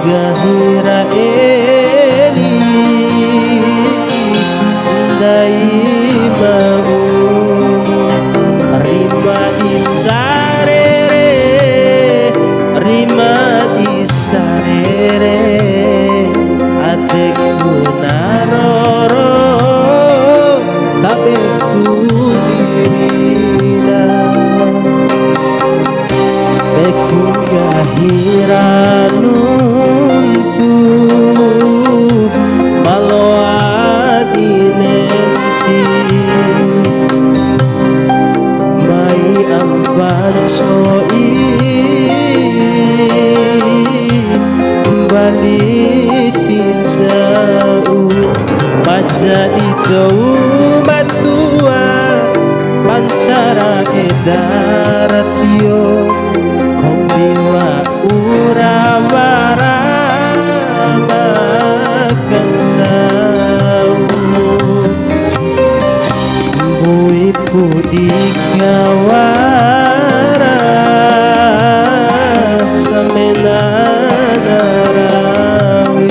gahira eli dai mau rima isarere rima isarere ateku naroro tabeku dirina beku gahira jadi jauh batua pancara edaratio kombiwa urawara makandau bui pudi kawara samenanarawi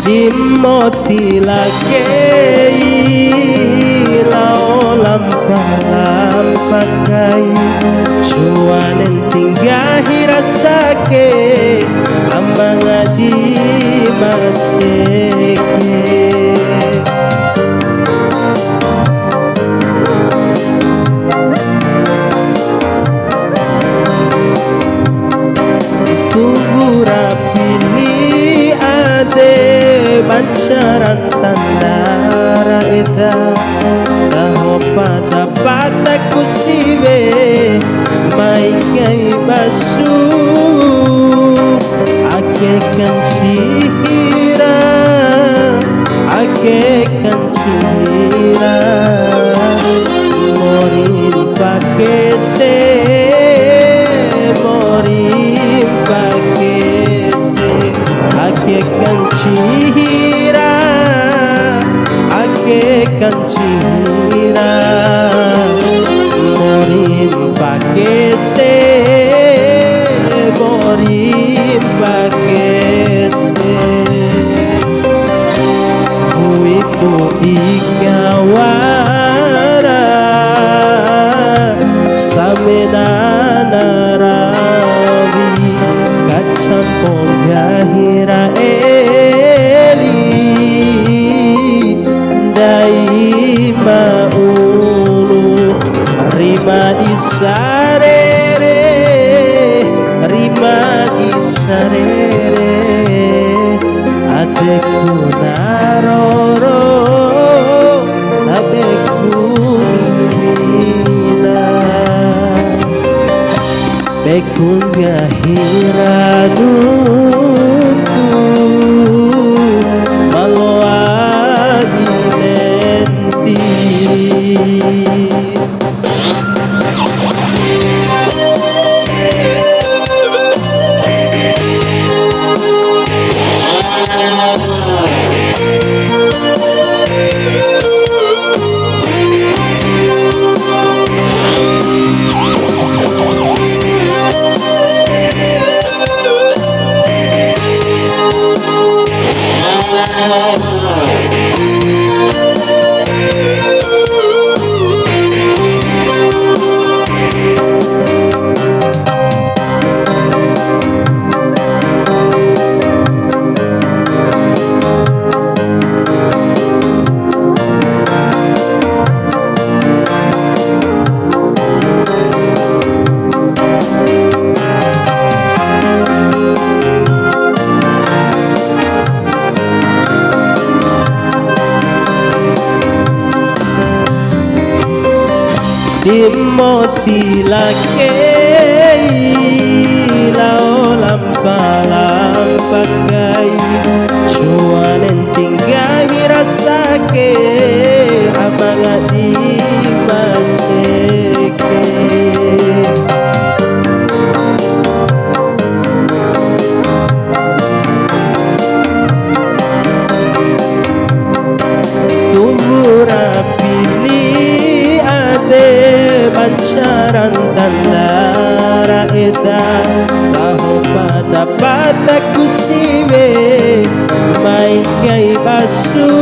dimoti lagei laolam pakai cuanen tinggal hirasake ambang adi maseke tugura pilih ade pancaran tandara eda taho pada pataku siwe maingai basu akekan cihira akekan cihira morin pakese morin pakese akekan cihira akekan cihira morin pakese morin pakese huiku ikawara samenanarawi kacampong gahira eli dai maulu rima isarere rima isarere ateku naroro ateku nina beku gahira nuku maloa dinenti Timoti lake lao lampalang pakai cuanen tinggal rasake abang di maseke pancaran tandara edan tahu pada pataku siwe mai kai basu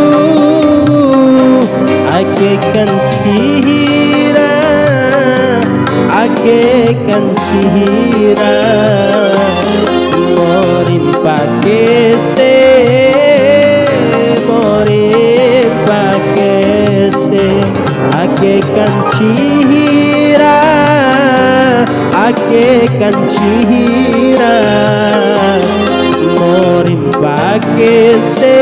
ake kan cihira morim pakese ake kan cihira morim pakese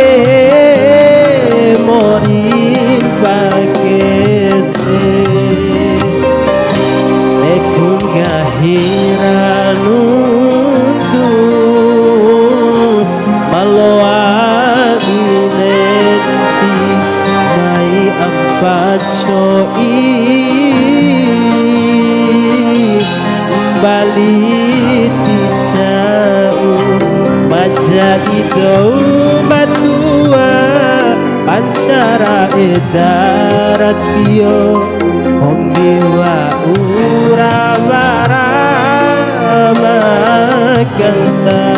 ekung gahira nuntu maloani nenti mai ampacoi balik jauh majadi dou batua pancara edaratio ombiwa urawara maganta